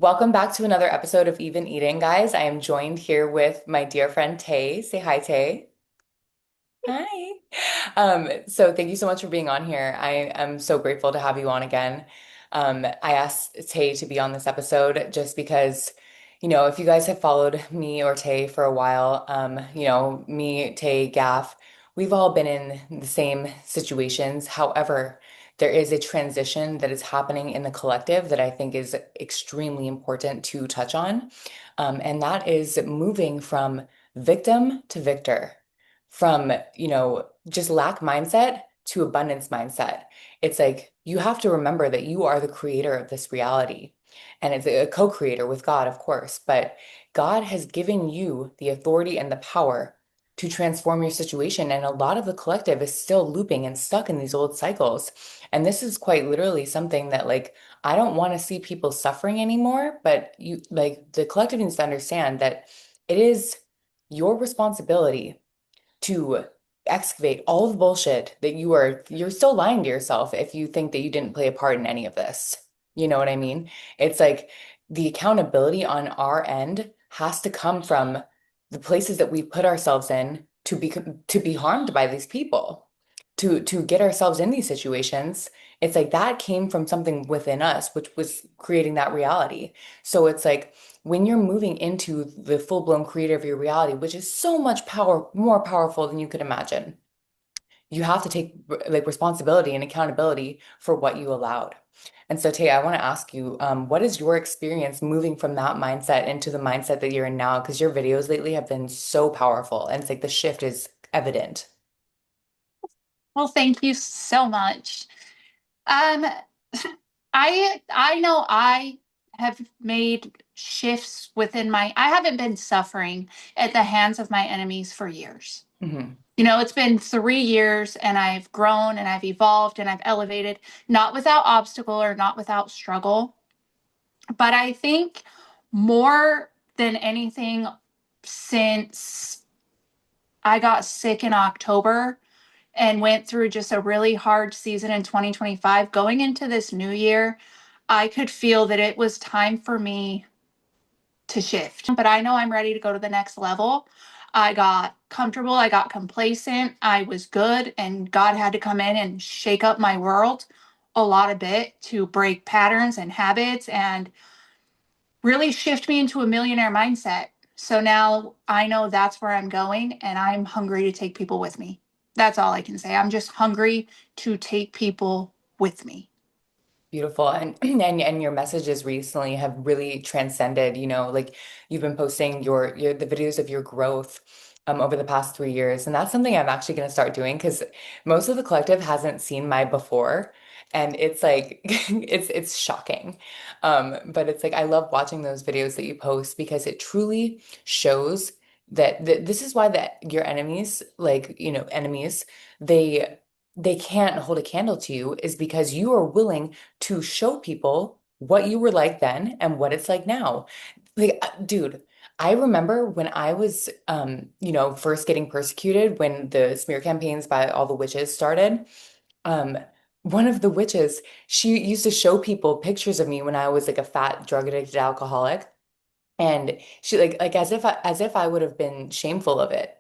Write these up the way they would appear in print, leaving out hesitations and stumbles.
Welcome back to another episode of Even Eating, guys. I am joined here with my dear friend Tay. Say hi, Tay. Hi. So thank you so much for being on here. I am so grateful to have you on again. I asked Tay to be on this episode just because, if you guys have followed me or Tay for a while, me, Tay, Gaff, we've all been in the same situations. However, there is a transition that is happening in the collective that I think is extremely important to touch on. And that is moving from victim to victor, from, just lack mindset to abundance mindset. It's like you have to remember that you are the creator of this reality. And it's a co-creator with God, of course, but God has given you the authority and the power to transform your situation. And a lot of the collective is still looping and stuck in these old cycles. And this is quite literally something that, like, I don't want to see people suffering anymore, but the collective needs to understand that it is your responsibility to excavate all the bullshit that you're still lying to yourself if you think that you didn't play a part in any of this. You know what I mean? It's like the accountability on our end has to come from the places that we put ourselves in to be harmed by these people, to get ourselves in these situations. It's like that came from something within us, which was creating that reality. So it's like when you're moving into the full-blown creator of your reality, which is so much more powerful than you could imagine, you have to take like responsibility and accountability for what you allowed. And so, Tay, I want to ask you, what is your experience moving from that mindset into the mindset that you're in now? Because your videos lately have been so powerful, and it's like the shift is evident. Well, thank you so much. Um, I know I have made shifts within I haven't been suffering at the hands of my enemies for years. Hmm. It's been 3 years and I've grown and I've evolved and I've elevated, not without obstacle or not without struggle. But I think more than anything, since I got sick in October and went through just a really hard season in 2025. Going into this new year, I could feel that it was time for me to shift. But I know I'm ready to go to the next level. I got comfortable, I got complacent, I was good, and God had to come in and shake up my world a lot a bit to break patterns and habits and really shift me into a millionaire mindset. So now I know that's where I'm going and I'm hungry to take people with me. That's all I can say. I'm just hungry to take people with me. Beautiful. And and your messages recently have really transcended, like you've been posting your the videos of your growth over the past 3 years. And that's something I'm actually going to start doing because most of the collective hasn't seen my before. And it's like it's shocking. But it's like I love watching those videos that you post because it truly shows that this is why that your enemies, like, enemies, they can't hold a candle to you is because you are willing to show people what you were like then and what it's like now. Like, dude, I remember when I was, first getting persecuted when the smear campaigns by all the witches started. Um, one of the witches, she used to show people pictures of me when I was like a fat drug addicted alcoholic. And she like as if I would have been shameful of it.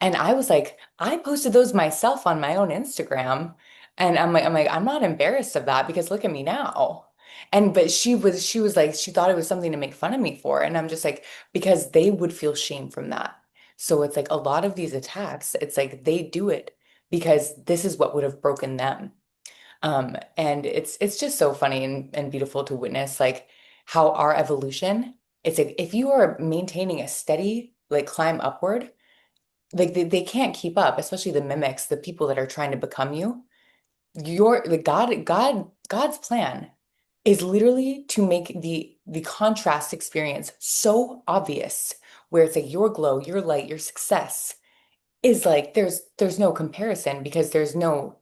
And I was like, I posted those myself on my own Instagram. And I'm like, I'm not embarrassed of that because look at me now. And but she was like, she thought it was something to make fun of me for. And I'm just like, because they would feel shame from that. So it's like a lot of these attacks, it's like they do it because this is what would have broken them. And it's just so funny and beautiful to witness like how our evolution, it's like if you are maintaining a steady like climb upward, like they can't keep up, especially the mimics, the people that are trying to become you. Your the God's plan is literally to make the contrast experience so obvious where it's like your glow, your light, your success is like there's no comparison because there's no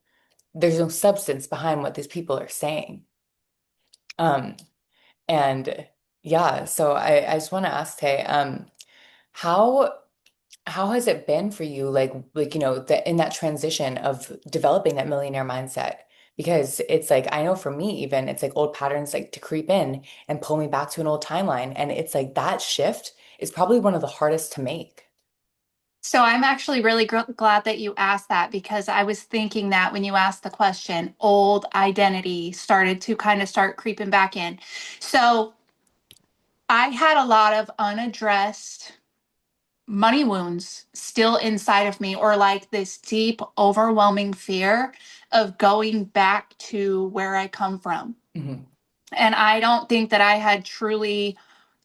substance behind what these people are saying. Um, and yeah, so I just want to ask Tay, how how has it been for you, like in that transition of developing that millionaire mindset? because it's like I know for me even it's like old patterns like to creep in and pull me back to an old timeline, and it's like that shift is probably one of the hardest to make. So I'm actually really glad that you asked that because I was thinking that when you asked the question, old identity started to kind of start creeping back in. So I had a lot of unaddressed money wounds still inside of me, or like this deep, overwhelming fear of going back to where I come from. Hmm. And I don't think that I had truly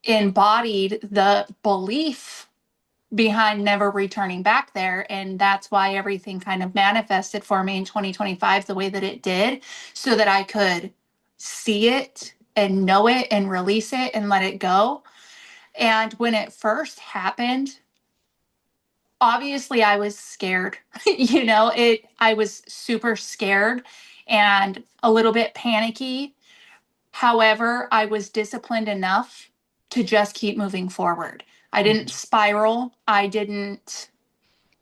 embodied the belief behind never returning back there. And that's why everything kind of manifested for me in 2025 the way that it did, so that I could see it and know it and release it and let it go. And when it first happened, obviously I was scared. I was super scared and a little bit panicky. However, I was disciplined enough to just keep moving forward. I didn't Hmm. spiral. I didn't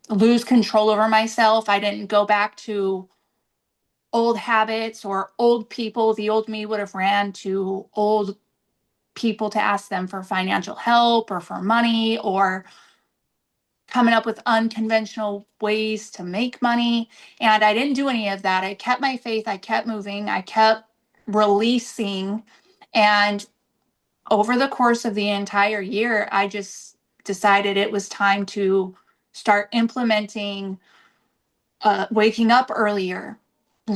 lose control over myself. I didn't go back to old habits or old people. The old me would have ran to old people to ask them for financial help or for money or coming up with unconventional ways to make money. And I didn't do any of that. I kept my faith. I kept moving. I kept releasing. And over the course of the entire year, I just decided it was time to start implementing waking up earlier,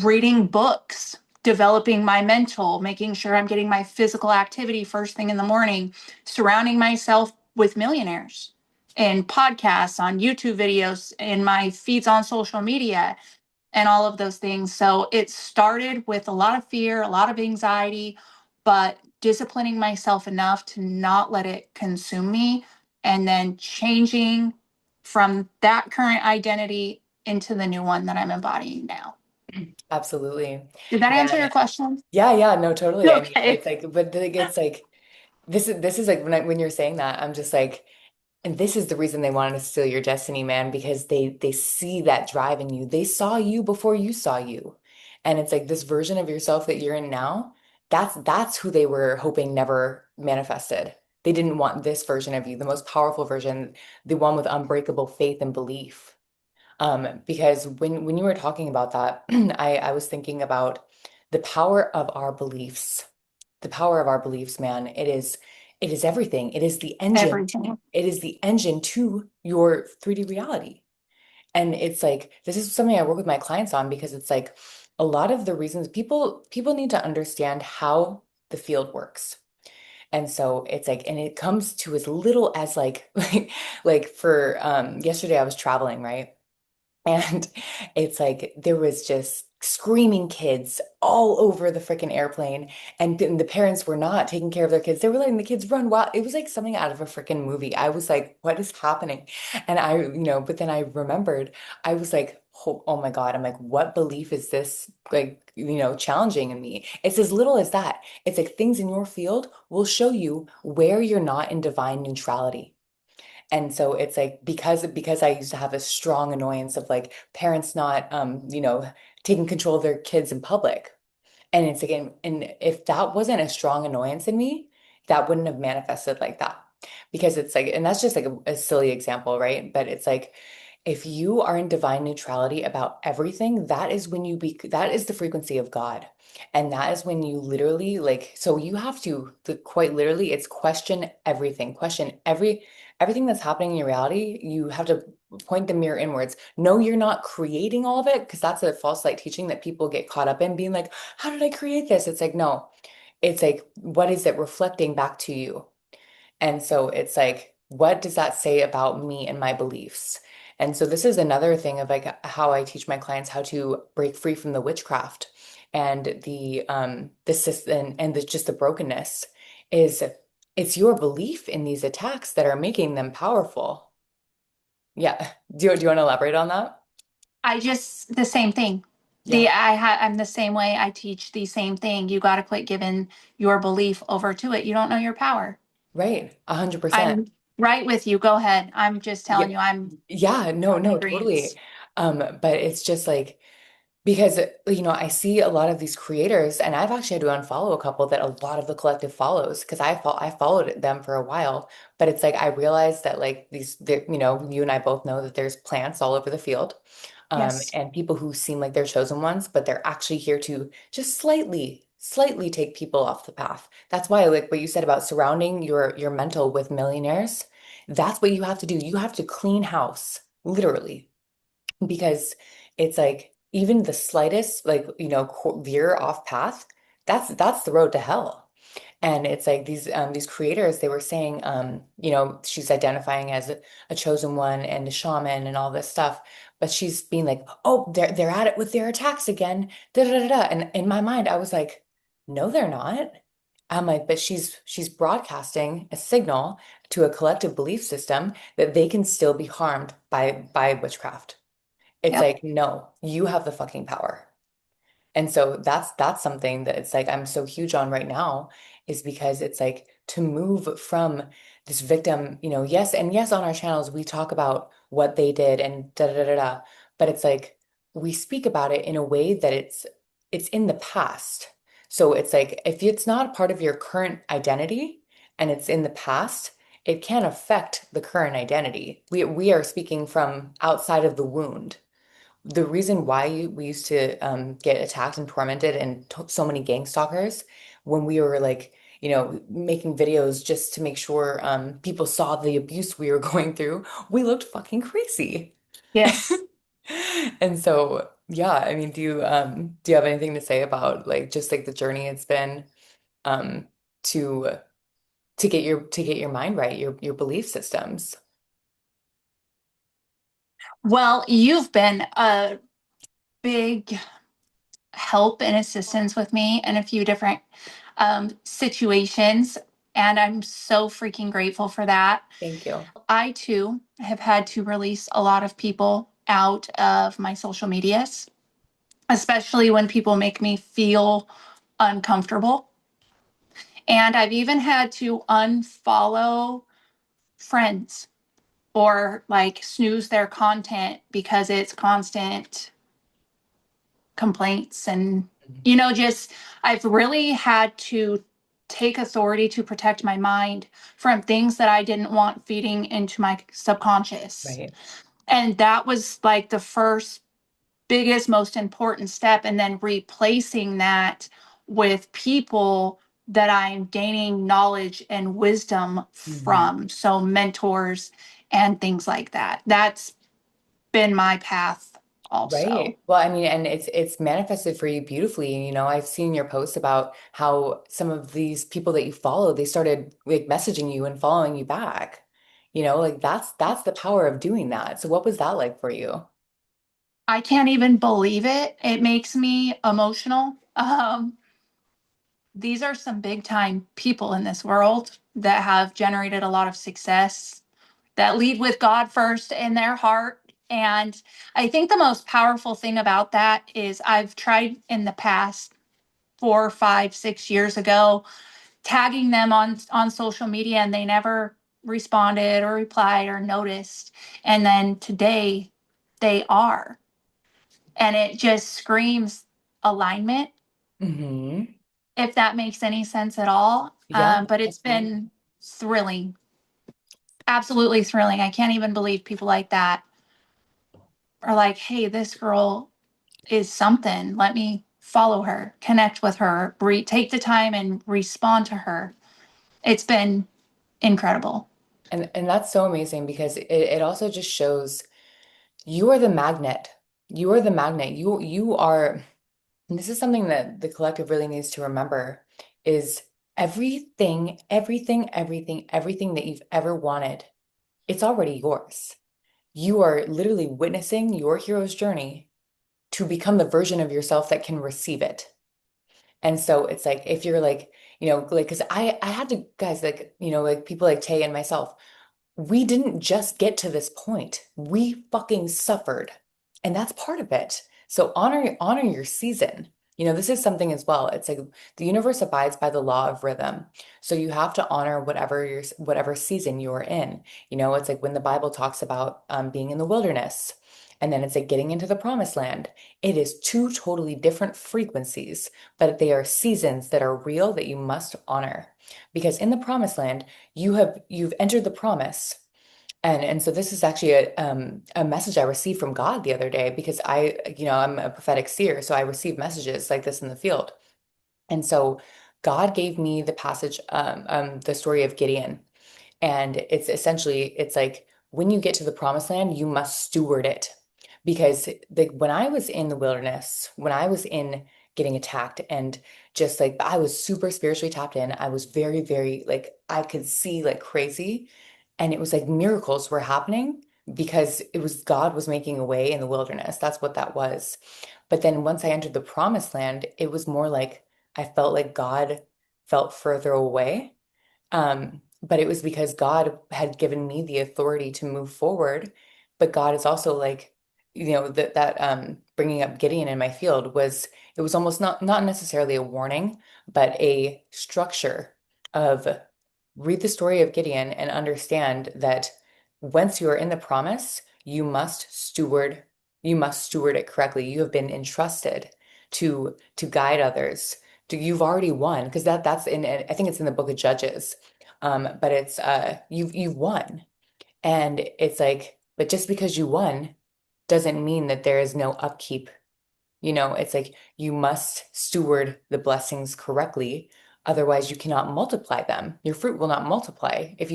reading books, developing my mental, making sure I'm getting my physical activity first thing in the morning, surrounding myself with millionaires and podcasts on YouTube videos, in my feeds on social media, and all of those things. So it started with a lot of fear, a lot of anxiety, but disciplining myself enough to not let it consume me, and then changing from that current identity into the new one that I'm embodying now. Absolutely. Did that answer your Man. question? Yeah, yeah, no, totally. I mean, Okay. it's like, but like, it's like this is like when you're saying that, I'm just like, and this is the reason they wanted to steal your destiny, man, because they see that drive in you. They saw you before you saw you. And it's like this version of yourself that you're in now, that's who they were hoping never manifested. They didn't want this version of you, the most powerful version, the one with unbreakable faith and belief. Because when you were talking about that, I was thinking about the power of our beliefs. The power of our beliefs, man. It is everything. It is the engine. Everything. It is the engine to your 3D reality. And it's like this is something I work with my clients on because it's like a lot of the reasons people need to understand how the field works. And so it's like, and it comes to as little as like like for yesterday I was traveling, right? And it's like there was just screaming kids all over the freaking airplane. And the parents were not taking care of their kids. They were letting the kids run wild. It was like something out of a freaking movie. I was like, what is happening? And but then I remembered, I was like, oh my God. I'm like, what belief is this like, challenging in me? It's as little as that. It's like things in your field will show you where you're not in divine neutrality. And so it's like because I used to have a strong annoyance of like parents not taking control of their kids in public. And it's again, and if that wasn't a strong annoyance in me, that wouldn't have manifested like that. Because it's like, and that's just like a silly example, right? But it's like if you are in divine neutrality about everything, that is when that is the frequency of God. And that is when you literally like, so you have to quite literally, it's question everything, question everything that's happening in your reality. You have to point the mirror inwards. No, you're not creating all of it because that's a false light teaching that people get caught up in being like, how did I create this? It's like, no, it's like, what is it reflecting back to you? And so it's like, what does that say about me and my beliefs? And so this is another thing of like how I teach my clients how to break free from the witchcraft and the system and just the brokenness is it's your belief in these attacks that are making them powerful. Yeah. Do you want to elaborate on that? I just the same thing. Yeah. I'm the same way. I teach the same thing. You got to quit giving your belief over to it. You don't know your power. Right. 100%. I'm right with you. Go ahead. I'm just Yeah. telling you, I'm Yeah, no, in no, agreement. totally. But it's just like Because, I see a lot of these creators, and I've actually had to unfollow a couple that a lot of the collective follows because I followed them for a while. But it's like I realized that like you and I both know that there's plants all over the field, Yes. and people who seem like they're chosen ones, but they're actually here to just slightly take people off the path. That's why, like what you said about surrounding your mental with millionaires, that's what you have to do. You have to clean house, literally, because it's like even the slightest like veer off path, that's the road to hell. And it's like these creators, they were saying, she's identifying as a chosen one and a shaman and all this stuff, but she's being like, oh, they're at it with their attacks again, da da da da. And in my mind I was like, no they're not. I'm like, but she's broadcasting a signal to a collective belief system that they can still be harmed by witchcraft. It's Yep. like, no, you have the fucking power. And so that's something that it's like I'm so huge on right now is because it's like to move from this victim, yes, and yes, on our channels we talk about what they did and da da da da, but it's like we speak about it in a way that it's in the past. So it's like if it's not a part of your current identity and it's in the past, it can affect the current identity. We are speaking from outside of the wound. The reason why we used to get attacked and tormented and t so many gang stalkers when we were like, making videos just to make sure people saw the abuse we were going through, we looked fucking crazy. Yes. And so, yeah, I mean, do you have anything to say about like just like the journey it's been um to to get your mind right, your belief systems? Well, you've been a big help and assistance with me in a few different situations. And I'm so freaking grateful for that. Thank you. I too have had to release a lot of people out of my social medias, especially when people make me feel uncomfortable. And I've even had to unfollow friends or like snooze their content because it's constant complaints and just I've really had to take authority to protect my mind from things that I didn't want feeding into my subconscious. Right. And that was like the first biggest most important step, and then replacing that with people that I'm gaining knowledge and wisdom Mhm. from, so mentors and things like that. That's been my path also. Right. Well, I mean, and it's manifested for you beautifully. I've seen your posts about how some of these people that you follow, they started like messaging you and following you back. Like that's the power of doing that. So what was that like for you? I can't even believe it. It makes me emotional. These are some big time people in this world that have generated a lot of success, that lead with God first in their heart. And I think the most powerful thing about that is I've tried in the past 4, 5, 6 years ago, tagging them on social media, and they never responded or replied or noticed. And then today they are. And it just screams alignment, Hmm. if that makes any sense at all. Yeah, But it's absolutely. been thrilling, absolutely thrilling. I can't even believe people like that are like, hey, this girl is something. Let me follow her, connect with her, take the time and respond to her. It's been incredible. And that's so amazing because it also just shows you are the magnet. You are the magnet. You are, and this is something that the collective really needs to remember is everything that you've ever wanted, it's already yours. You are literally witnessing your hero's journey to become the version of yourself that can receive it. And so it's like if you're like, like because I had to guys like, like people like Tay and myself, we didn't just get to this point. We fucking suffered. And that's part of it. So honor your season. This is something as well. It's like the universe abides by the law of rhythm. So you have to honor whatever season you're in. It's like when the Bible talks about being in the wilderness And then it's like getting into the promised land. It is two totally different frequencies, but they are seasons that are real that you must honor. Because in the promised land, you've entered the promise. And so this is actually a message I received from God the other day because I'm a prophetic seer, so I receive messages like this in the field. And so God gave me the passage, the story of Gideon. And it's like when you get to the promised land, you must steward it. Because when I was in the wilderness, when I was in getting attacked and just like I was super spiritually tapped in, I was very, very like I could see like crazy. And it was like miracles were happening because it was God was making a way in the wilderness. That's what that was. But then once I entered the promised land, it was more like I felt like God felt further away. But it was because God had given me the authority to move forward. But God is also like, that bringing up Gideon in my field was it was almost not necessarily a warning, but a structure of read the story of Gideon and understand that once you are in the promise, you must steward it correctly. You have been entrusted to guide others. You've already won because that's in I think it's in the book of Judges. But it's you've won. And it's like, but just because you won doesn't mean that there is no upkeep. It's like you must steward the blessings correctly. Otherwise, you cannot multiply them. Your fruit will not multiply if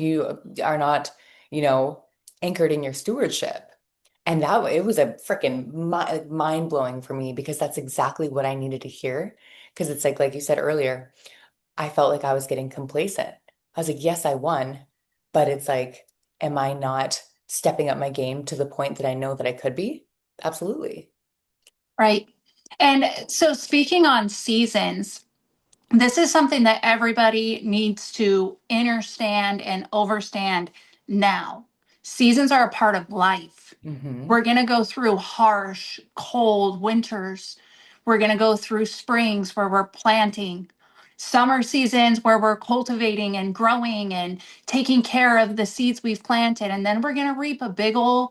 you are not, you know, anchored in your stewardship. And it was a freaking mind blowing for me because that's exactly what I needed to hear. Because it's like you said earlier, I felt like I was getting complacent. I was like, yes, I won, but it's like, am I not stepping up my game to the point that I know that I could be? Absolutely. Right. And so, speaking on seasons, this is something that everybody needs to understand and overstand now. Seasons are a part of life. Hmm. We're going to go through harsh, cold winters. We're going to go through springs where we're planting, summer seasons where we're cultivating and growing and taking care of the seeds we've planted. And then we're going to reap a big old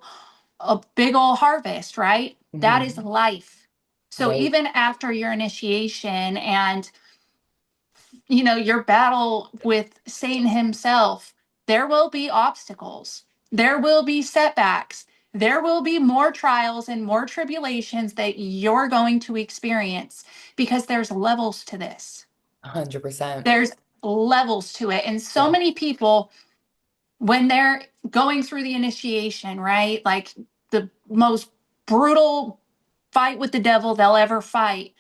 harvest, right? That is Hmm. life. So Right. even after your initiation and your battle with Satan himself, there will be obstacles. There will be setbacks. There will be more trials and more tribulations that you're going to experience because there's levels to this. 100%. There's levels to it. And so Yeah. many people, when they're going through the initiation, right? Like the most brutal fight with the devil they'll ever fight,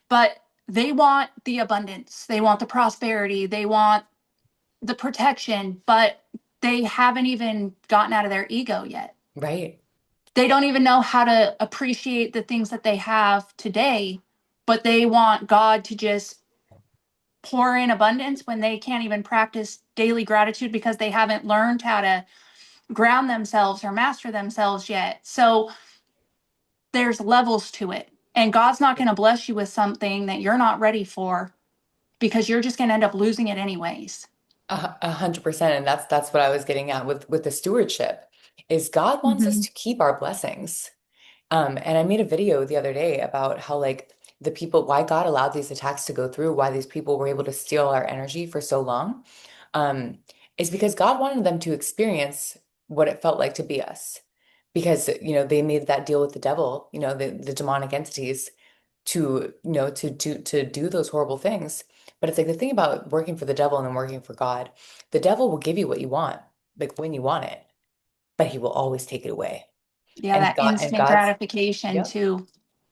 but they want the abundance, they want the prosperity, they want the protection, but they haven't even gotten out of their ego yet. Right. They don't even know how to appreciate the things that they have today, but they want God to just pour in abundance when they can't even practice daily gratitude because they haven't learned how to ground themselves or master themselves yet. So there's levels to it. And God's not going to bless you with something that you're not ready for because you're just going to end up losing it anyways. 100%. And that's what I was getting at with the stewardship is God wants us Mhm. to keep our blessings. And I made a video the other day about how like why God allowed these attacks to go through, why these people were able to steal our energy for so long, um, is because God wanted them to experience what it felt like to be us. Because, they made that deal with the devil, the demonic entities to do those horrible things. But it's like the thing about working for the devil and then working for God, the devil will give you what you want, like when you want it, but he will always take it away. Yeah, And that instant God's gratification Yep. too.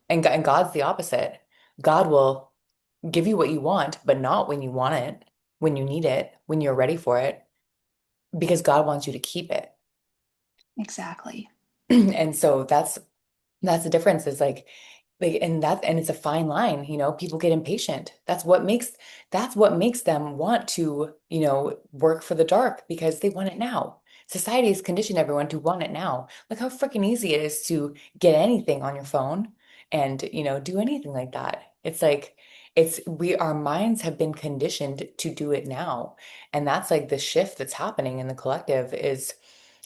And God's the opposite. God will give you what you want, but not when you want it, when you need it, when you're ready for it, because God wants you to keep it. Exactly. And so that's the difference is and it's a fine line, people get impatient. That's what makes them want to, work for the dark because they want it now. Society has conditioned everyone to want it now. Look how freaking easy it is to get anything on your phone and, do anything like that. It's like our minds have been conditioned to do it now. And that's like the shift that's happening in the collective is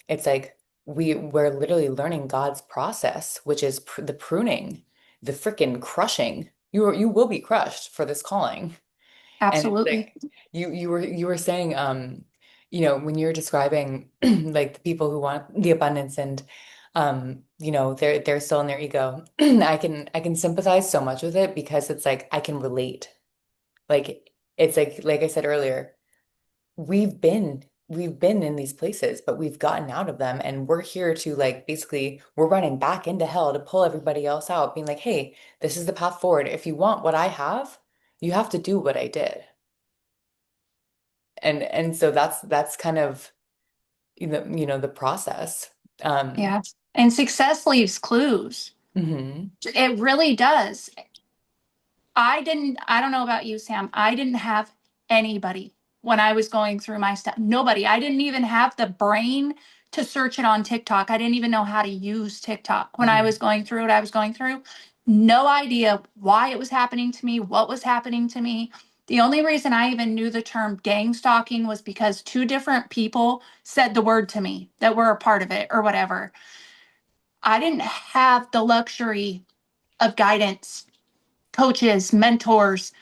it's like we're literally learning God's process, which is the pruning, the freaking crushing. You will be crushed for this calling. And it's Absolutely. like you were saying, when you're describing like the people who want the abundance and they're still in their ego. I can sympathize so much with it because it's like I can relate. Like it's like I said earlier, we've been in these places, but we've gotten out of them and we're here to like basically we're running back into hell to pull everybody else out, being like, hey, this is the path forward. If you want what I have, you have to do what I did. And so that's kind of the process. Um, Yeah. And success leaves clues. mhm, It really does. I don't know about you, Sam. I didn't have anybody when I was going through my stuff. Nobody. I didn't even have the brain to search it on TikTok. I didn't even know how to use TikTok when I mhm, was going through what I was going through. No idea why it was happening to me, what was happening to me. The only reason I even knew the term gang stalking was because two different people said the word to me that were a part of it or whatever. I didn't have the luxury of guidance, coaches, mentors,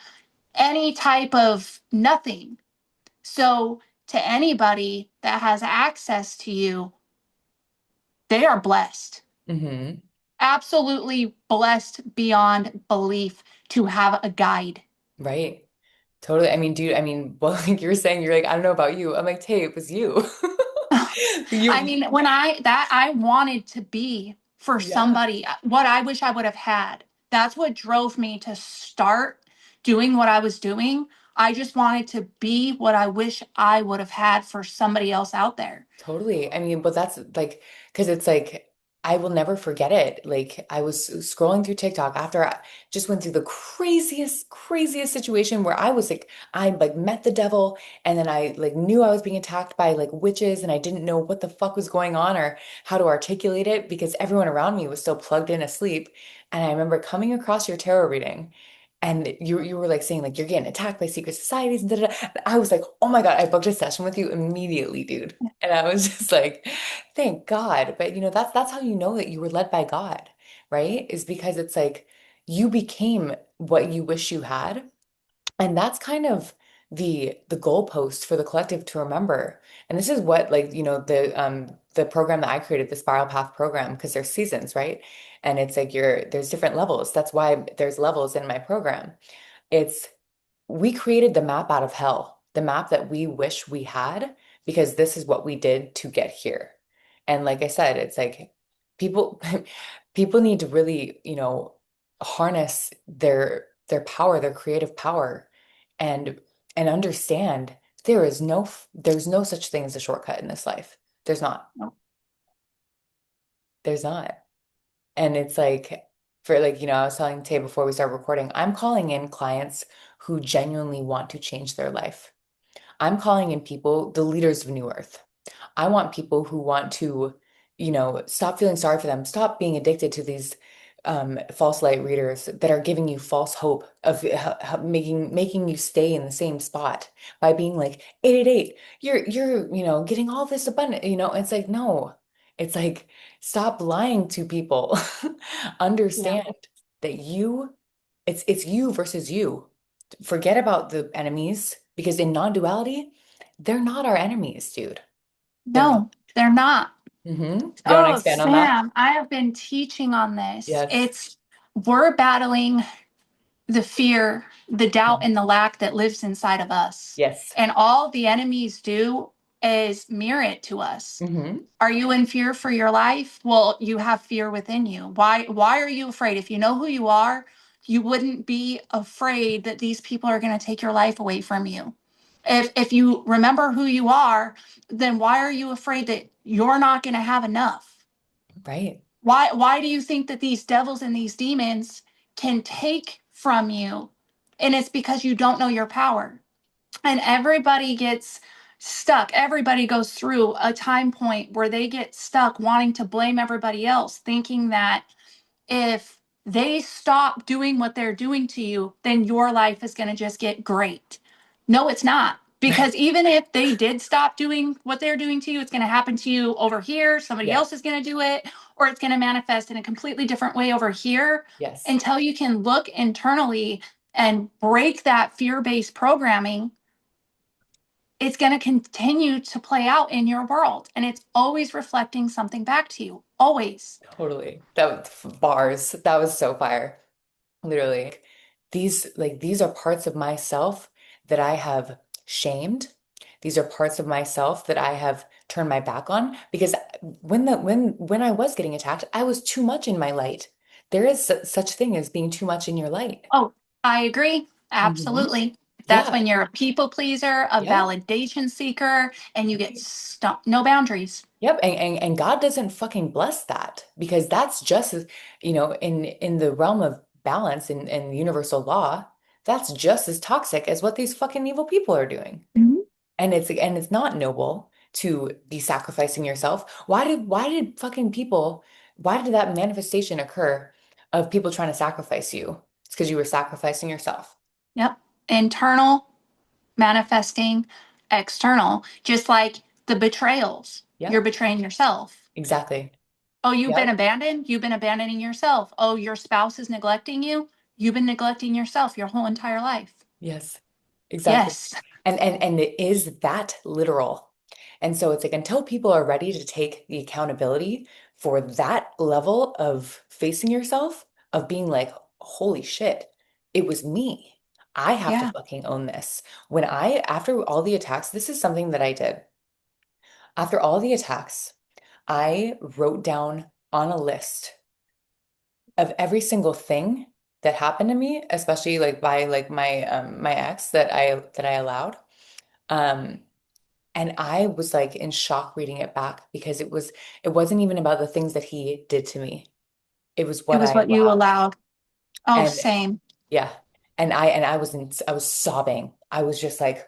any type of nothing. So, to anybody that has access to you, they are blessed. mhm, Absolutely blessed beyond belief to have a guide. right. Totally. I mean, dude, I mean, well, like you were saying, you're like, I don't know about you. I'm like, Tay, it was you. I You, mean, when I wanted to be for yeah, somebody what I wish I would have had. That's what drove me to start doing what I was doing. I just wanted to be what I wish I would have had for somebody else out there. totally. I mean, but that's like, because it's like, I will never forget it. Like, I was scrolling through TikTok after I just went through the craziest situation where I was like, I like met the devil and then I like knew I was being attacked by like witches and I didn't know what the fuck was going on or how to articulate it because everyone around me was still plugged in asleep. And I remember coming across your tarot reading. And you were like saying like you're getting attacked by secret societies and da, da, da. And I was like, oh my God, I booked a session with you immediately, dude. And I was just like, thank God. But that's how you know that you were led by God, right? Is because it's like you became what you wish you had. And that's kind of the goalpost for the collective to remember. And this is what like, the program that I created, the Spiral Path program, because there's seasons, right? And it's like there's different levels. That's why there's levels in my program. It's we created the map out of hell, the map that we wish we had, because this is what we did to get here. And like I said, it's like people people need to really, harness their power, their creative power, and and understand there's no such thing as a shortcut in this life. There's not. There's not. And it's like, for like, I was telling Tay before we started recording, I'm calling in clients who genuinely want to change their life. I'm calling in people, the leaders of New Earth. I want people who want to, stop feeling sorry for them, stop being addicted to these false light readers that are giving you false hope of making you stay in the same spot by being like 888. You're getting all this abundant. It's like no, it's like stop lying to people. Yeah. Understand that it's you versus you. Forget about the enemies because in non-duality, they're not our enemies, dude. They're not. No, they're not. Do you want to Oh, expand on that? Sam, I have been teaching on this. Yes. We're battling the fear, the doubt, Mhm. and the lack that lives inside of us. Yes. And all the enemies do is mirror it to us. Hmm. Are you in fear for your life? Well, you have fear within you. Why are you afraid? If you know who you are, you wouldn't be afraid that these people are going to take your life away from you. If you remember who you are, then why are you afraid that you're not going to have enough? Right. Why do you think that these devils and these demons can take from you? And it's because you don't know your power. And everybody gets stuck. Everybody goes through a time point where they get stuck wanting to blame everybody else, thinking that if they stop doing what they're doing to you, then your life is going to just get great. No, it's not. Because even if they did stop doing what they're doing to you, it's going to happen to you over here. Somebody Yeah. else is going to do it, or it's going to manifest in a completely different way over here Yes. until you can look internally and break that fear based programming. It's going to continue to play out in your world. And it's always reflecting something back to you. Always. Totally. That was bars. That was so fire. Literally. These are parts of myself that I have shamed. These are parts of myself that I have turned my back on because when I was getting attacked, I was too much in my light. There is such thing as being too much in your light. Oh, I agree. Hmm. Absolutely. That's Yeah. when you're a people pleaser, a Yeah. validation seeker, and you get Right. stuck. No boundaries. Yep. And God doesn't fucking bless that because that's just as, in the realm of balance and universal law, that's just as toxic as what these fucking evil people are doing. Mhm. And it's not noble to be sacrificing yourself. Why did fucking people, why did that manifestation occur of people trying to sacrifice you? It's because you were sacrificing yourself. Yep. Internal, manifesting, external, just like the betrayals. You're Yep. betraying yourself. Exactly. Oh, you've been Yep. abandoned. You've been abandoning yourself. Oh, your spouse is neglecting you. You've been neglecting yourself your whole entire life. Yes. Exactly. Yes. And it is that literal. And so it's like until people are ready to take the accountability for that level of facing yourself, of being like, holy shit, it was me. I have to Yeah. fucking own this. After all the attacks, this is something that I did. After all the attacks, I wrote down on a list of every single thing that happened to me, especially like by like my ex that I allowed. Um, And I was like in shock reading it back because it wasn't even about the things that he did to me. It was It what was I what you allowed. allowed. Oh, And same. yeah. And I was sobbing. I was just like,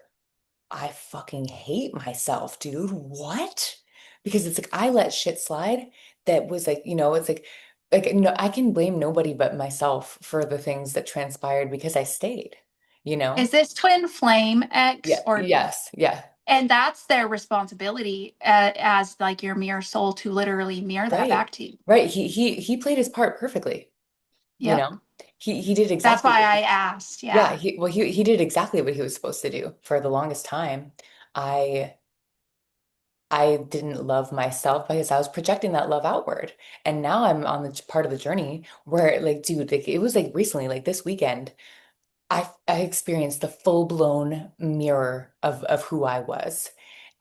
I fucking hate myself, dude. What? Because it's like I let shit slide that was like, it's like no, I can blame nobody but myself for the things that transpired because I stayed, you Is know? this twin flame X Yeah, or yes, yeah. and that's their responsibility as like your mirror soul to literally mirror that Right. back to you. Right. He played his part perfectly. you Yep. know he did That's exactly why what I asked. yeah Yeah. he did exactly what he was supposed to do for the longest time. I i didn't love myself because I was projecting that love outward, and now I'm on the part of the journey where like dude, like it was like recently, like this weekend, I experienced the full-blown mirror of who I was,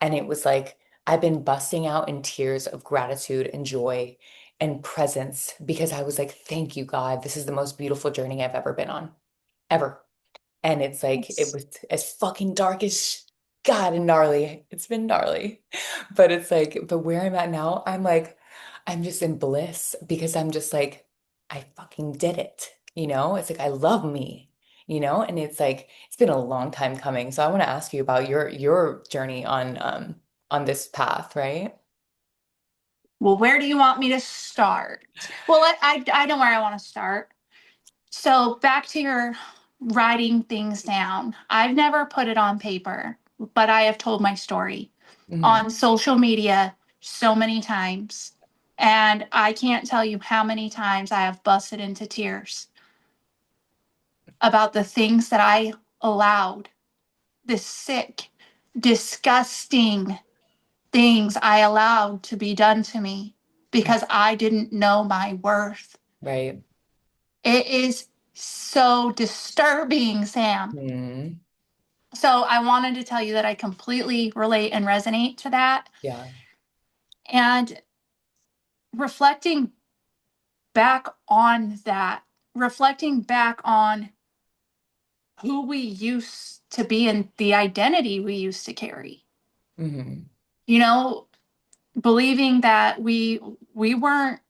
and it was like I've been busting out in tears of gratitude and joy and presence because I was like, thank you, God. This is the most beautiful journey I've ever been on, ever. And it's like it It's, was as fucking dark as God and gnarly. It's been gnarly. But it's like, but where I'm at now, I'm like, I'm just in bliss because I'm just like, I fucking did it. It's like I love me, and it's like it's been a long time coming. So I want to ask you about your journey on this path, right? well, where do you want me to start? Well, I know where I want to start. So back to your writing things down. I've never put it on paper, but I have told my story Hmm. on social media so many times. And I can't tell you how many times I have busted into tears about the things that I allowed, the sick, disgusting things I allowed to be done to me because I didn't know my worth. Right. It is so disturbing, Sam. Hmm. So I wanted to tell you that I completely relate and resonate to that. Yeah. And reflecting back on that, reflecting back on who we used to be and the identity we used to carry. Hmm. You know, believing that we weren't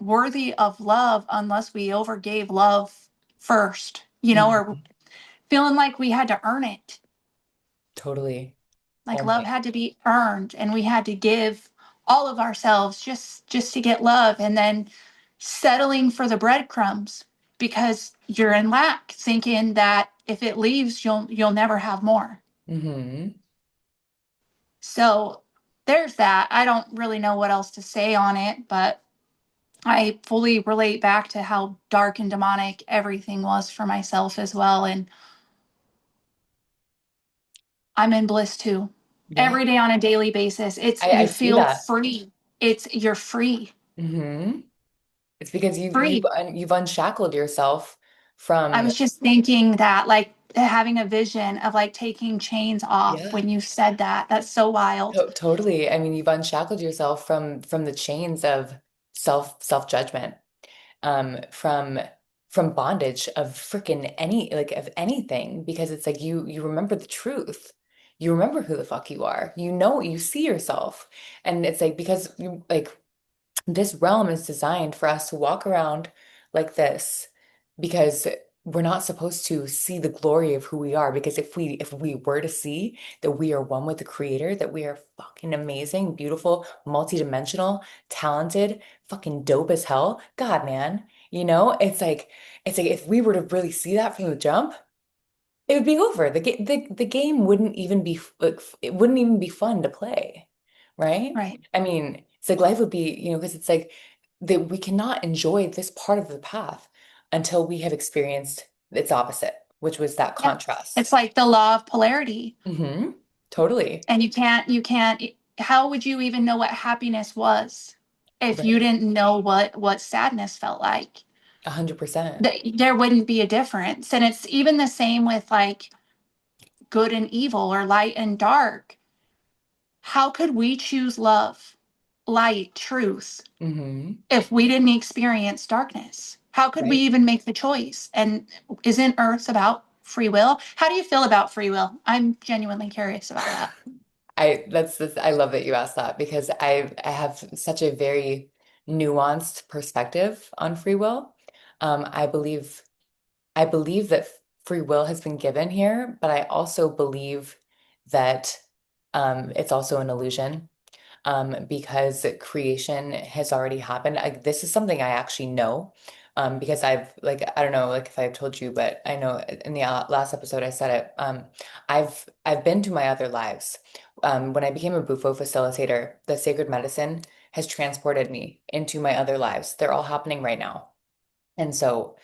worthy of love unless we overgave love first, or Hmm. feeling like we had to earn it. Totally. Like Oh love my. had to be earned and we had to give all of ourselves just to get love, and then settling for the breadcrumbs because you're in lack, thinking that if it leaves you'll never have more. Hmm. So there's that. I don't really know what else to say on it, but I fully relate back to how dark and demonic everything was for myself as well. And I'm in bliss too. Yeah, Every day on a daily basis, it's I you see feel that. free. It's you're free. Hmm. It's because Free. you've unshackled yourself I from, was just thinking that, like having a vision of like taking chains off yeah, when you said that. That's so wild. totally. I mean, you've unshackled yourself from the chains of self-judgment, from bondage of freaking any like of anything, because it's like you remember the truth. You remember who the fuck you are. You know, you see yourself. And it's like because you like this realm is designed for us to walk around like this because we're not supposed to see the glory of who we are, because if we were to see that we are one with the creator, that we are fucking amazing, beautiful, multidimensional, talented, fucking dope as hell, god man, it's like if we were to really see that from the jump, it would be over. The game wouldn't even be like it wouldn't even be fun to play, right? Right. I mean, it's like life would be, because it's like that we cannot enjoy this part of the path until we have experienced its opposite, which was that Yeah. contrast. It's like the law of polarity. Hmm. Totally. And you can't, how would you even know what happiness was if you Right. didn't know what sadness felt like? 100%. There wouldn't be a difference. And it's even the same with like good and evil or light and dark. How could we choose love, light, truth Hmm. if we didn't experience darkness? How could we Right. even make the choice? And isn't Earth about free will? How do you feel about free will? I'm genuinely curious about that. I love that you asked that, because I have such a very nuanced perspective on free will. I believe that free will has been given here, but I also believe that it's also an illusion, because creation has already happened. This is something I actually know, because I don't know, like if I've told you, but I know in the last episode I said it. I've been to my other lives. When I became a Bufo facilitator, the sacred medicine has transported me into my other lives. They're all happening right now. And so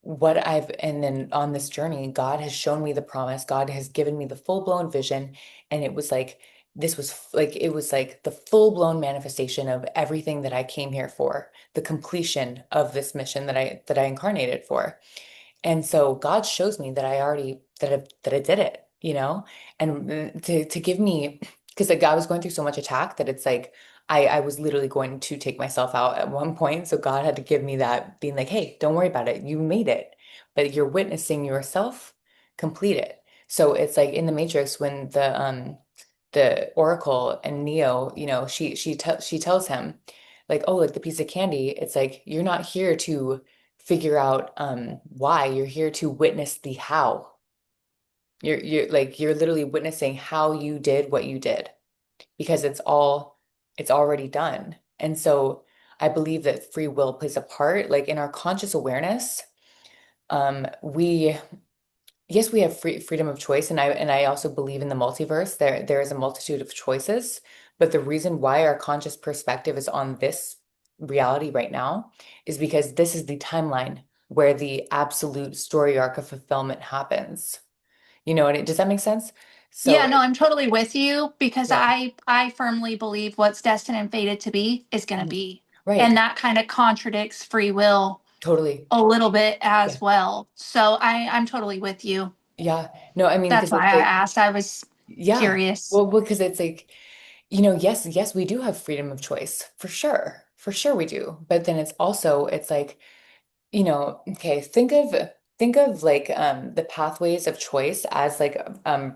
and then on this journey, God has shown me the promise. God has given me the full-blown vision. And it was like, it was like the full-blown manifestation of everything that I came here for, the completion of this mission that I incarnated for. And so God shows me that I already that I did it, and to give me, because like I was going through so much attack that it's like I was literally going to take myself out at one point. So God had to give me that, being like, hey, don't worry about it. You made it, but you're witnessing yourself complete it. So it's like in the Matrix when the Oracle and Neo, she tells him like, oh, like the piece of candy, it's like you're not here to figure out why, you're here to witness the how. You're literally witnessing how you did what you did, because it's already done. And so I believe that free will plays a part, like in our conscious awareness. We Yes, we have freedom of choice, and I also believe in the multiverse. There is a multitude of choices, but the reason why our conscious perspective is on this reality right now is because this is the timeline where the absolute story arc of fulfillment happens. And does that make sense? So, Yeah, no, I'm totally with you because yeah, I firmly believe what's destined and fated to be is going to mhm. be. Right, And that kind of contradicts free will totally. a little bit Yeah, as well. So I'm totally with you. yeah. No, I mean, That's because why it's I like, asked. I was yeah. curious. Well, because it's like, yes, we do have freedom of choice, for sure. For sure we do. But then it's like, okay, think of like the pathways of choice as like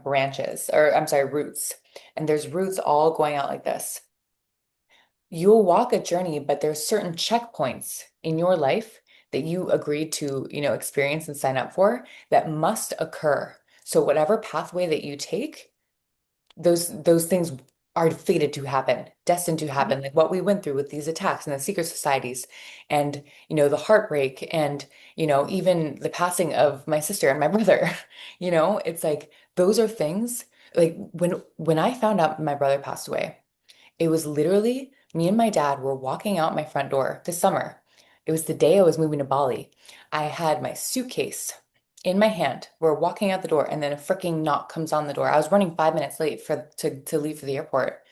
branches, or I'm sorry, roots. And there's roots all going out like this. You'll walk a journey, but there's certain checkpoints in your life that you agreed to, experience and sign up for, that must occur. So whatever pathway that you take, those things are fated to happen, destined to Right. happen, like what we went through with these attacks and the secret societies, and the heartbreak, and even the passing of my sister and my brother. It's like those are things. Like when I found out my brother passed away, it was literally me and my dad were walking out my front door this summer. It was the day I was moving to Bali. I had my suitcase in my hand. We're walking out the door, and then a freaking knock comes on the door. I was running 5 minutes late to leave for the airport,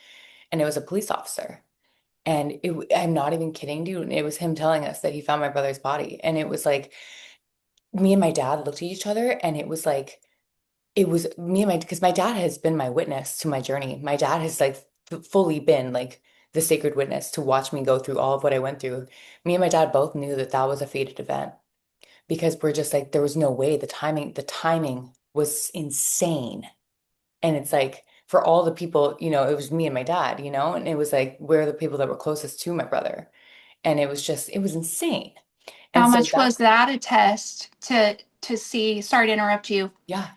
and it was a police officer. And I'm not even kidding, dude. It was him telling us that he found my brother's body. And it was like me and my dad looked at each other, and it was like it was me and my because my dad has been my witness to my journey. My dad has like fully been like the sacred witness to watch me go through all of what I went through. Me and my dad both knew that that was a fated event because we're just like there was no way the timing was insane. And it's like for all the people, it was me and my dad, and it was like we're the people that were closest to my brother. And it was insane. And How so much was that's, that a test to see, sorry to interrupt you, yeah,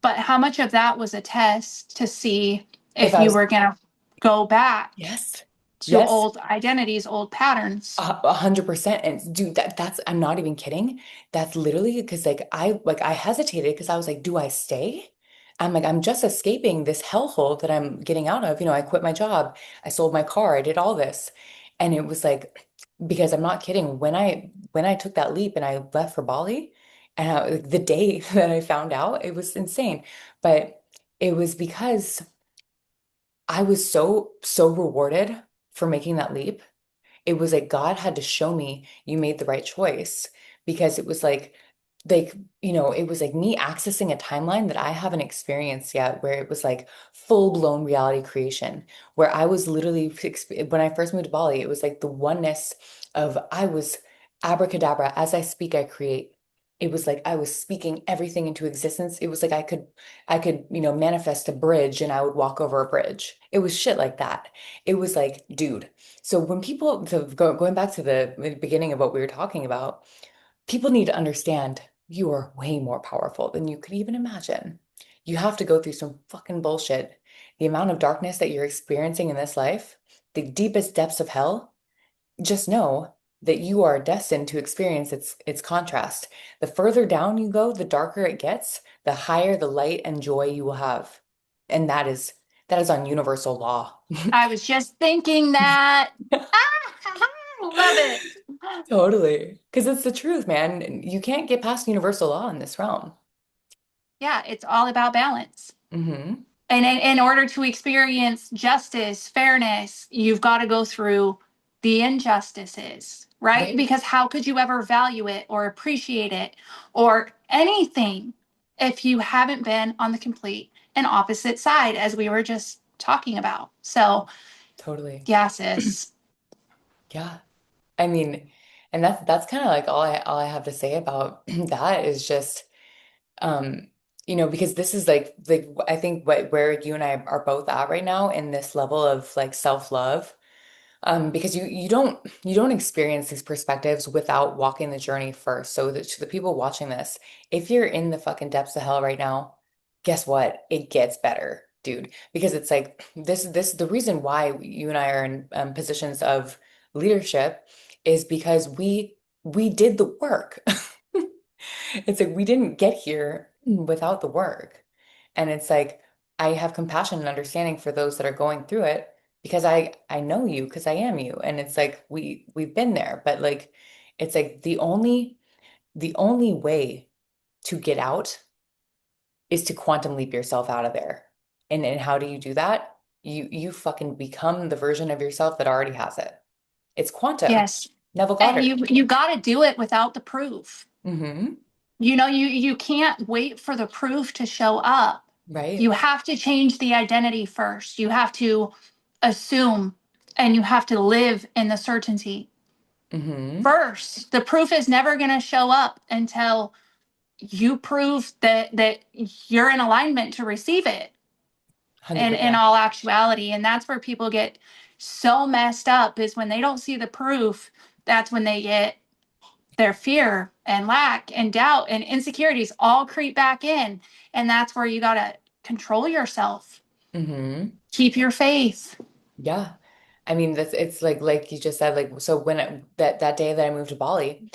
but how much of that was a test to see if if I you was, were going to go back yes, to yes. old identities, old patterns? 100%. And dude, that's I'm not even kidding. That's literally because like I hesitated because I was like, do I stay? I'm like, I'm just escaping this hellhole that I'm getting out of. I quit my job, I sold my car, I did all this. And it was like, because I'm not kidding, when I took that leap and I left for Bali, and like, the day that I found out, it was insane. But it was because I was so rewarded for making that leap. It was like God had to show me you made the right choice because it was like it was like me accessing a timeline that I haven't experienced yet, where it was like full-blown reality creation, where I was literally when I first moved to Bali, it was like the oneness of I was abracadabra, as I speak, I create. It was like I was speaking everything into existence. It was like I could manifest a bridge and I would walk over a bridge. It was shit like that. It was like, dude. So when going back to the beginning of what we were talking about, people need to understand you are way more powerful than you could even imagine. You have to go through some fucking bullshit. The amount of darkness that you're experiencing in this life, the deepest depths of hell, just know that you are destined to experience its contrast. The further down you go, the darker it gets, the higher the light and joy you will have. And that is on universal law. I was just thinking that. Ah, love it. Totally. Because it's the truth, man. You can't get past universal law in this realm. Yeah, it's all about balance. Hmm. And in order to experience justice, fairness, you've got to go through the injustices, right? Right? Because how could you ever value it or appreciate it or anything if you haven't been on the complete and opposite side, as we were just talking about? So, Totally. yeah, sis. Yeah. I mean, and that's kind of like all I have to say about that is just because this is like I think where you and I are both at right now in this level of like self-love. Because you don't experience these perspectives without walking the journey first. So that to the people watching this, if you're in the fucking depths of hell right now, guess what? It gets better, dude. Because it's like this the reason why you and I are in positions of leadership is because we did the work. It's like we didn't get here without the work. And it's like I have compassion and understanding for those that are going through it because I know you because I am you. And it's like we've been there, but like it's like the only way to get out is to quantum leap yourself out of there. And how do you do that? You fucking become the version of yourself that already has it. It's quantum. Yes. Neville And Goddard. you got to do it without the proof. Hmm. You can't wait for the proof to show up. Right. You have to change the identity first. You have to assume and you have to live in the certainty Hmm. first. The proof is never going to show up until you prove that you're in alignment to receive it in 100%. all actuality. And that's where people get so messed up is when they don't see the proof. That's when they get their fear and lack and doubt and insecurities all creep back in. And that's where you got to control yourself, Hmm. keep your faith. Yeah. I mean, it's like you just said, like, so when that day that I moved to Bali,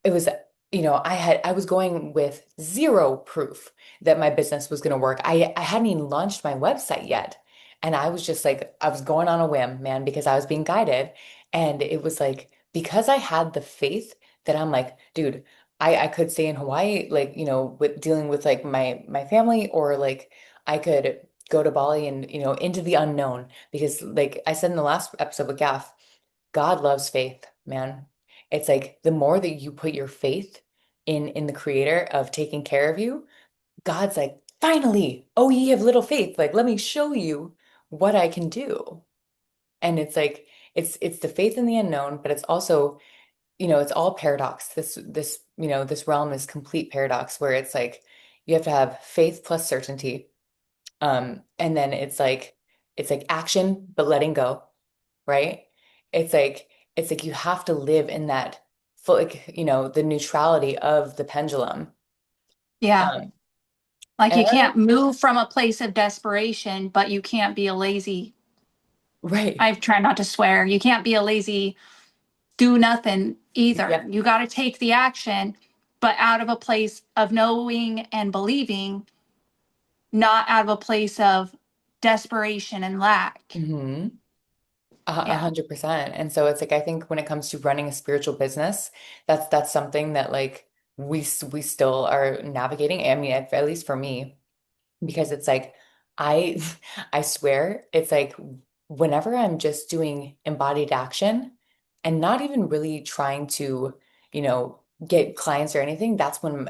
it was I was going with zero proof that my business was going to work. I hadn't even launched my website yet. And I was just like, I was going on a whim, man, because I was being guided. And it was like, because I had the faith that I'm like, dude, I could stay in Hawaii, like, with dealing with like my family, or like I could go to Bali and, into the unknown. Because like I said in the last episode with Gaff, God loves faith, man. It's like the more that you put your faith in the creator of taking care of you, God's like, finally, oh ye have little faith, like let me show you what I can do. And it's like it's the faith in the unknown, but it's also, it's all paradox. This realm is complete paradox where it's like you have to have faith plus certainty. And then it's like action but letting go, right? It's like you have to live in that full, like, the neutrality of the pendulum. Yeah. Um, Like and you I don't know, can't move from a place of desperation, but you can't be a lazy. right. I've tried not to swear. You can't be a lazy do nothing either. Yeah. You got to take the action, but out of a place of knowing and believing, not out of a place of desperation and lack. Hmm. A Yeah. 100%. And so it's like I think when it comes to running a spiritual business, that's something that like we still are navigating. I mean, at least for me, because it's like I I swear it's like whenever I'm just doing embodied action and not even really trying to, get clients or anything, that's when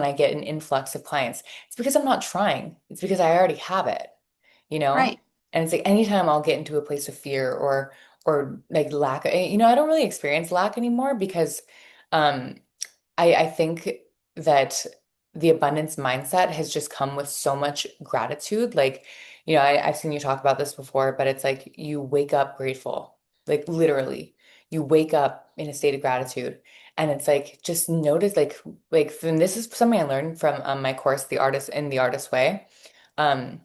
I get an influx of clients. It's because I'm not trying. It's because I already have it, you know? Right. And it's like anytime I'll get into a place of fear or like lack, I don't really experience lack anymore because um I think that the abundance mindset has just come with so much gratitude. Like, I've seen you talk about this before, but it's like you wake up grateful, like literally, you wake up in a state of gratitude. And it's like just notice, and this is something I learned from my course, The Artist Way. Um,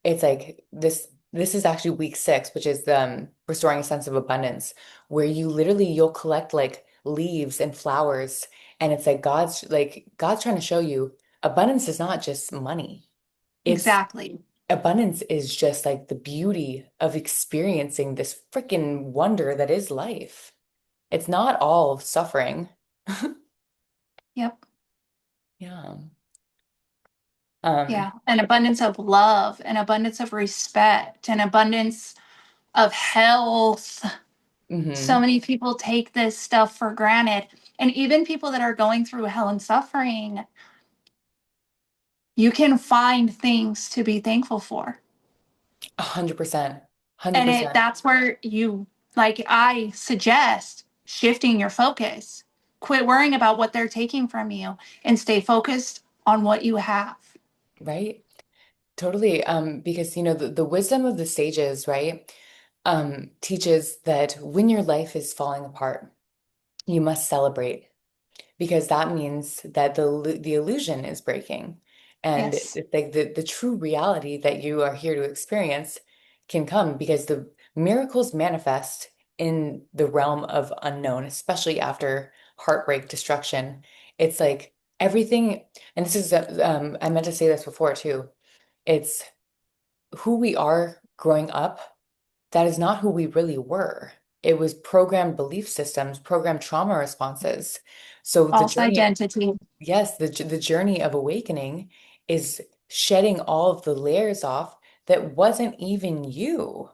it's like this is actually week 6, which is restoring a sense of abundance, where you'll collect like leaves and flowers, and it's like God's trying to show you abundance is not just money. It's Exactly. abundance is just like the beauty of experiencing this freaking wonder that is life. It's not all suffering. Yep. Yeah. Um, Yeah. An abundance of love, an abundance of respect, an abundance of health. So mhm. many people take this stuff for granted. And even people that are going through hell and suffering, you can find things to be thankful for. 100%. And 100%. that's where like I suggest shifting your focus. Quit worrying about what they're taking from you and stay focused on what you have. Right? Totally. Because the wisdom of the sages, right? Teaches that when your life is falling apart, you must celebrate, because that means that the illusion is breaking, and Yes, it's like the true reality that you are here to experience can come, because the miracles manifest in the realm of unknown, especially after heartbreak, destruction. It's like everything, and this is I meant to say this before too. It's who we are growing up, that is not who we really were. It was programmed belief systems, programmed trauma responses. So the false journey, identity. yes, the journey of awakening is shedding all of the layers off that wasn't even you.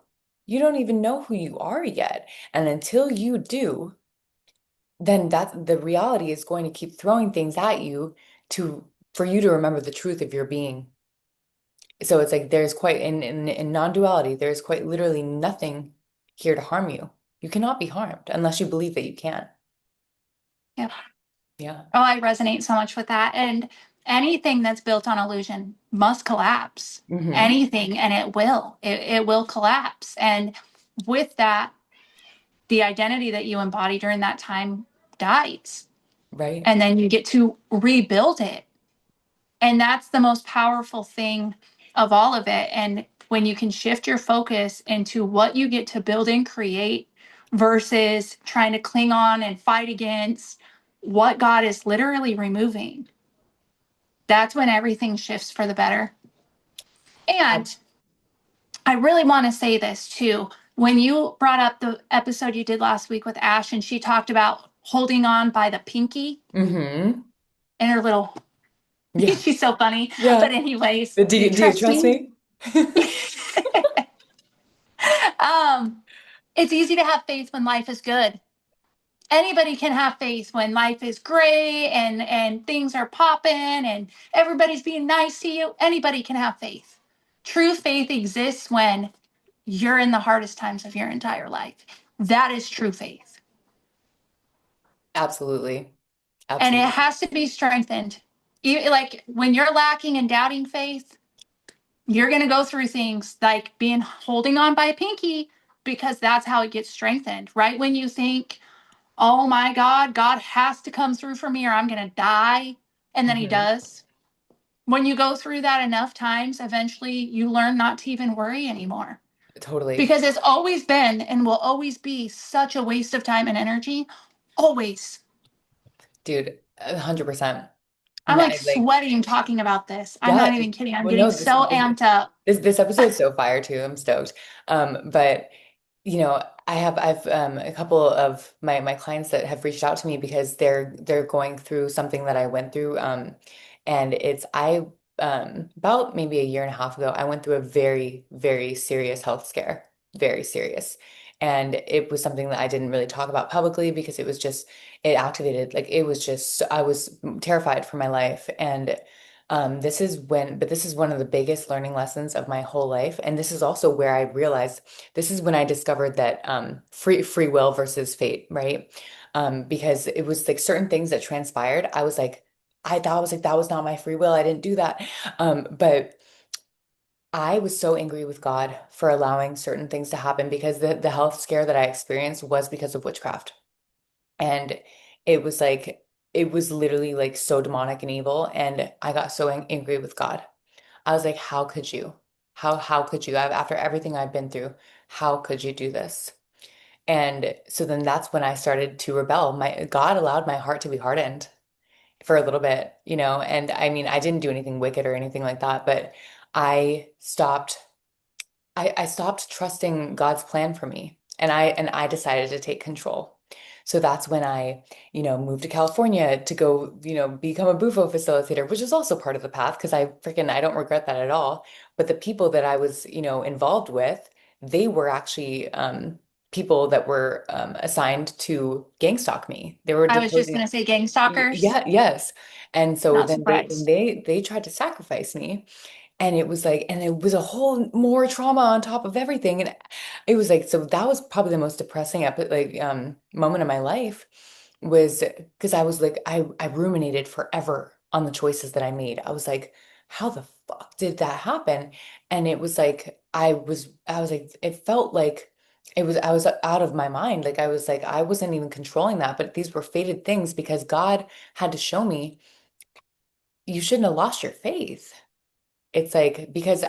You don't even know who you are yet. And until you do, then the reality is going to keep throwing things at you to for you to remember the truth of your being. So it's like there's quite in non-duality, there's quite literally nothing here to harm you. You cannot be harmed unless you believe that you can. Yep. Yeah. Oh, I resonate so much with that. And anything that's built on illusion must collapse. Hmm. Anything, and it will. It will collapse. And with that, the identity that you embody during that time dies. Right. And then you get to rebuild it. And that's the most powerful thing of all of it. And when you can shift your focus into what you get to build and create versus trying to cling on and fight against what God is literally removing, that's when everything shifts for the better. Ab- And I really want to say this too. When you brought up the episode you did last week with Ash, and she talked about holding on by the pinky hmm and her little, Yeah. she's so funny. Yeah. But, anyways, But do you trust trust me. me? um, it's easy to have faith when life is good. Anybody can have faith when life is great and things are popping and everybody's being nice to you. Anybody can have faith. True faith exists when you're in the hardest times of your entire life. That is true faith. Absolutely. And it Absolutely. has to be strengthened. Like when you're lacking and doubting faith, you're going to go through things like being holding on by a pinky, because that's how it gets strengthened. Right when you think, oh my God, God has to come through for me or I'm going to die. And then he hmm does. When you go through that enough times, eventually you learn not to even worry anymore, Totally. because it's always been and will always be such a waste of time and energy. Always. Dude, 100%. I'm And like I like, sweating talking about this. I'm yeah, not even kidding. I'm well, getting no, so amped up. this episode's so fire too. I'm stoked. But you know, I've a couple of my clients that have reached out to me because they're going through something that I went through. And it's I about maybe a year and a half ago, I went through a very, very serious health scare. Very serious. And it was something that I didn't really talk about publicly because it was just it activated like it was just I was terrified for my life. And this is one of the biggest learning lessons of my whole life. And this is also where I realized this is when I discovered that free will versus fate, right? Because it was like certain things that transpired. I thought I was like, that was not my free will. I didn't do that. But I was so angry with God for allowing certain things to happen because the health scare that I experienced was because of witchcraft. And it was like, it was literally like so demonic and evil. And I got so angry with God. I was like, how could you? How could you? After everything I've been through, how could you do this? And so then that's when I started to rebel. My God allowed my heart to be hardened for a little bit, you know, and I mean, I didn't do anything wicked or anything like that, but I stopped I stopped trusting God's plan for me and I decided to take control. So that's when I, you know, moved to California to go, you know, become a Bufo facilitator, which is also part of the path because I don't regret that at all. But the people that I was, you know, involved with, they were actually people that were assigned to gang stalk me. They were I was just deposing. going to say gang stalkers. Yeah, yes. And so Not then surprised. they tried to sacrifice me. And it was like, and it was a whole more trauma on top of everything. And it was like, so that was probably the most depressing moment of my life was because I was like, I ruminated forever on the choices that I made. I was like, how the fuck did that happen? And it was like, I was like, it felt like I was out of my mind. Like I was like, I wasn't even controlling that, but these were fated things because God had to show me you shouldn't have lost your faith. It's like because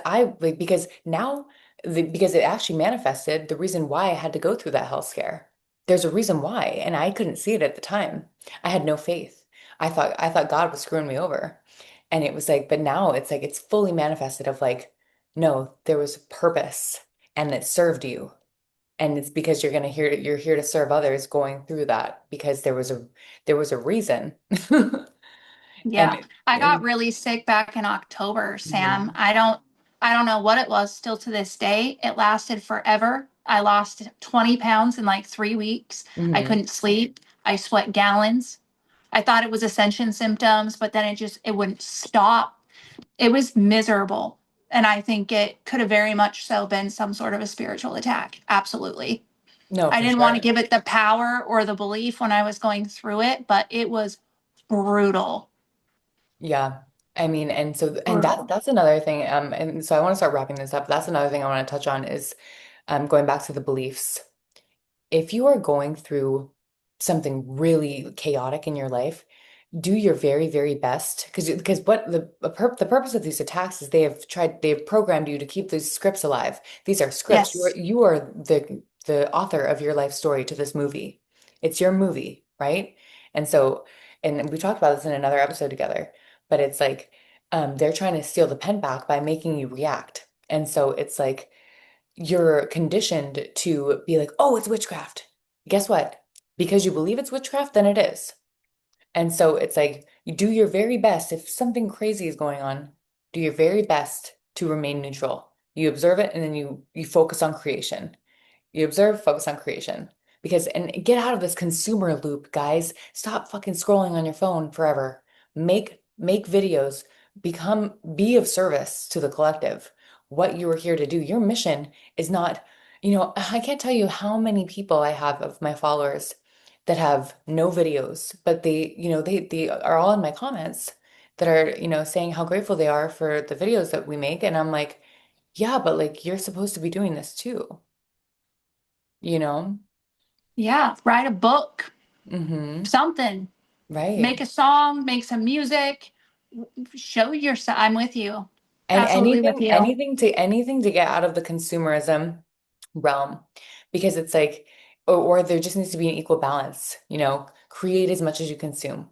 now because it actually manifested the reason why I had to go through that health scare. There's a reason why, and I couldn't see it at the time. I had no faith. I thought God was screwing me over. And it was like, but now it's like it's fully manifested of like, no, there was purpose and it served you. And it's because you're here to serve others going through that because there was a reason. Yeah. And, I got and really sick back in October, Sam. mhm, I don't know what it was still to this day. It lasted forever. I lost 20 pounds in like 3 weeks. I mhm. couldn't sleep. I sweat gallons. I thought it was ascension symptoms, but then it wouldn't stop. It was miserable. And I think it could have very much so been some sort of a spiritual attack. Absolutely. No, I for didn't want to sure. give it the power or the belief when I was going through it, but it was brutal. Yeah. I mean, and so and Brutal. that's another thing. And so I want to start wrapping this up. That's another thing I want to touch on is going back to the beliefs. If you are going through something really chaotic in your life, do your very, very best because what the purpose of these attacks is they've programmed you to keep these scripts alive. These are scripts. Yes. You are the author of your life story to this movie. It's your movie, right? And so and we talked about this in another episode together, but it's like they're trying to steal the pen back by making you react. And so it's like you're conditioned to be like, oh, it's witchcraft. Guess what? Because you believe it's witchcraft, then it is. And so it's like you do your very best. If something crazy is going on, do your very best to remain neutral. You observe it and then you focus on creation. You observe, focus on creation. Because and get out of this consumer loop, guys. Stop fucking scrolling on your phone forever. Make videos, be of service to the collective. What you are here to do. Your mission is not, I can't tell you how many people I have of my followers that have no videos, but they are all in my comments that are, saying how grateful they are for the videos that we make. And I'm like, yeah, but like you're supposed to be doing this too, you know? Yeah, write a book, Mm-hmm. something, Right. make a song, make some music, show yourself. I'm with you. And Absolutely with you. anything to get out of the consumerism realm because it's like or there just needs to be an equal balance, create as much as you consume.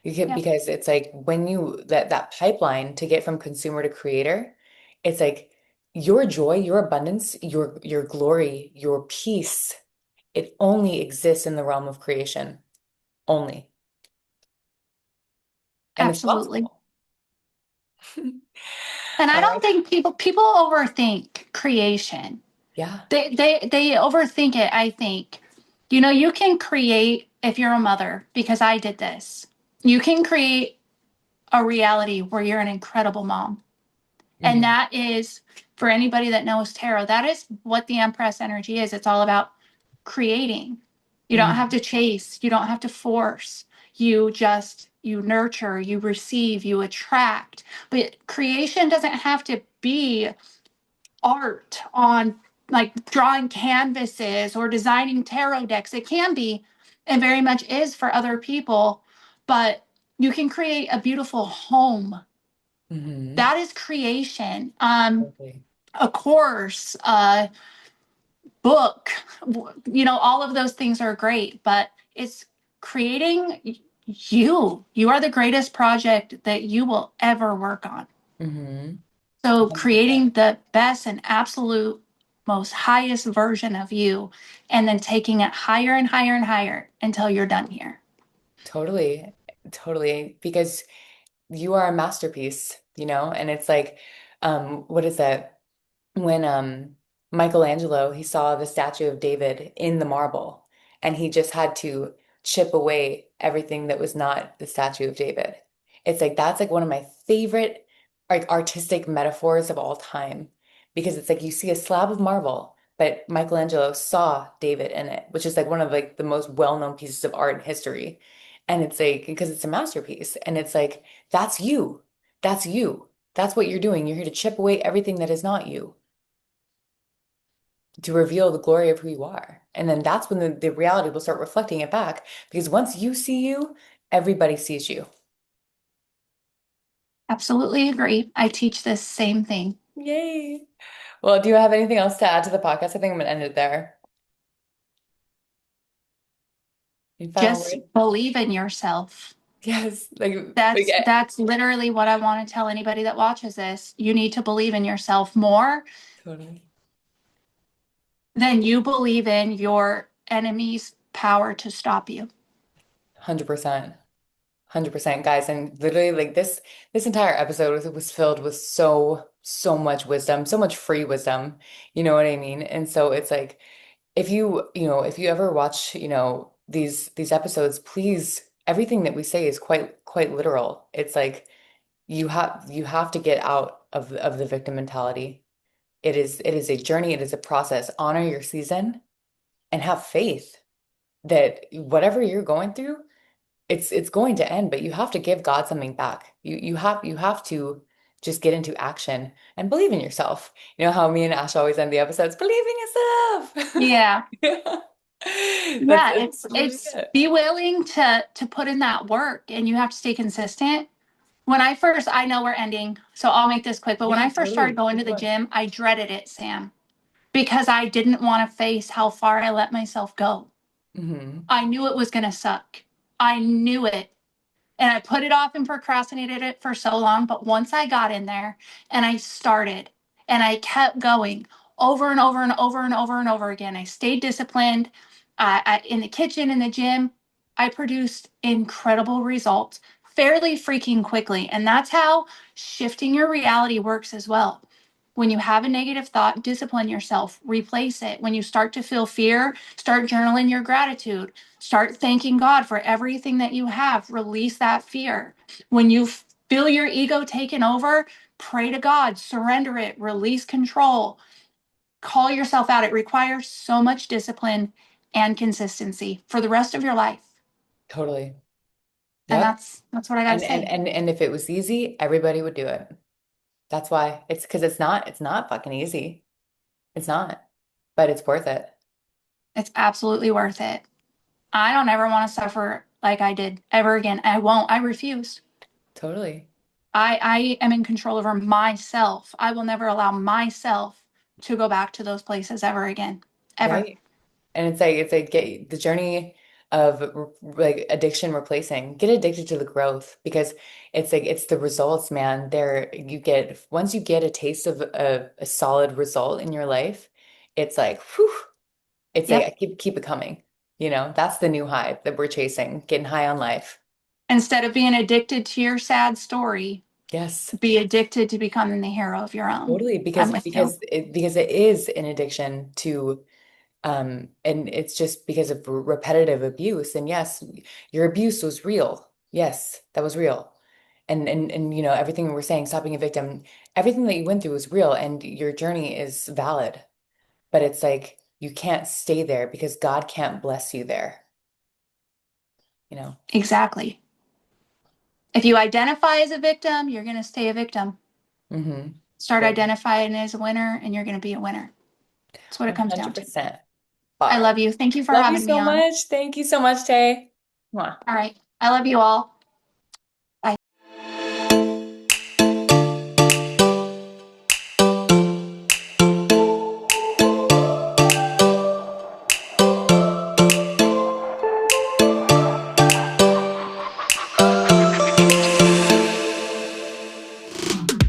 Yeah, Because it's like when you that pipeline to get from consumer to creator, it's like your joy, your abundance, your glory, your peace, it only exists in the realm of creation. Only. And it's absolutely. possible. And I All don't right. think people overthink creation. Yeah. They overthink it, I think. You know, you can create if you're a mother, because I did this. You can create a reality where you're an incredible mom. And Hmm. that is, for anybody that knows tarot, that is what the Empress energy is. It's all about creating. You don't have Hmm. to chase, you don't have to force. You nurture, you receive, you attract. But creation doesn't have to be art on like drawing canvases or designing tarot decks. It can be, and very much is for other people, but you can create a beautiful home. Hmm. That is creation. Okay. A course, a book, all of those things are great, but it's creating you. You are the greatest project that you will ever work on. Hmm. So 100%. creating the best and absolute most highest version of you, and then taking it higher and higher and higher until you're done here. Totally. Totally. Because you are a masterpiece, and it's like, what is that? When Michelangelo he saw the statue of David in the marble and he just had to chip away everything that was not the statue of David. It's like that's like one of my favorite like artistic metaphors of all time because it's like you see a slab of marble, but Michelangelo saw David in it, which is like one of like the most well-known pieces of art in history. And it's like because it's a masterpiece and it's like that's you. That's you. That's what you're doing. You're here to chip away everything that is not you to reveal the glory of who you are. And then that's when the reality will start reflecting it back. Because once you see you, everybody sees you. Absolutely agree. I teach this same thing. Yay. Well, do you have anything else to add to the podcast? I think I'm gonna end it there. Any final Just word? believe in yourself. Yes. Like That's literally what I want to tell anybody that watches this. You need to believe in yourself more totally. than you believe in your enemy's power to stop you. 100%. 100%, guys. And literally like this entire episode was filled with so much wisdom, so much free wisdom. You know what I mean? And so it's like if you ever watch, these episodes, please, everything that we say is quite literal. It's like you have to get out of the victim mentality. It is a journey, it is a process. Honor your season and have faith that whatever you're going through, it's going to end, but you have to give God something back. You have to just get into action and believe in yourself. You know how me and Ash always end the episodes, believe in yourself. Yeah. Yeah. That's Yeah, that's it's literally it's it. be willing to put in that work, and you have to stay consistent. When I first, I know we're ending, so I'll make this quick, but when Yeah, I first started totally. going Keep to the going. gym, I dreaded it, Sam, because I didn't want to face how far I let myself go. Hmm. I knew it was going to suck. I knew it. And I put it off and procrastinated it for so long. But once I got in there and I started and I kept going over and over and over and over and over again, I stayed disciplined. In the kitchen, in the gym, I produced incredible results fairly freaking quickly. And that's how shifting your reality works as well. When you have a negative thought, discipline yourself, replace it. When you start to feel fear, start journaling your gratitude. Start thanking God for everything that you have. Release that fear. When you feel your ego taken over, pray to God, surrender it, release control, call yourself out. It requires so much discipline and consistency for the rest of your life. Totally. And Yep. that's what I got to say. And if it was easy, everybody would do it. That's why. It's because it's not fucking easy. It's not. But it's worth it. It's absolutely worth it. I don't ever want to suffer like I did ever again. I won't. I refuse. Totally. I am in control over myself. I will never allow myself to go back to those places ever again. Ever. Right. And it's like get the journey of like addiction replacing. Get addicted to the growth because it's like it's the results, man. There you get once you get a taste of a solid result in your life, it's like whew, it's like Yep. I keep it coming. That's the new high that we're chasing, getting high on life. Instead of being addicted to your sad story, Yes. be addicted to becoming the hero of your own. Totally, I'm because with you. it is an addiction to and it's just because of repetitive abuse. And yes, your abuse was real. Yes, that was real. And everything we're saying, stop being a victim, everything that you went through was real and your journey is valid. But it's like you can't stay there because God can't bless you there, you know. Exactly. If you identify as a victim, you're going to stay a victim. Mm-hmm. Start Yeah, identifying as a winner, and you're going to be a winner. That's what it comes down to. 100%. I Bars. love you. Thank you for Love you having me so on. much. Thank you so much, Tay. Mwah. All right. I love you all.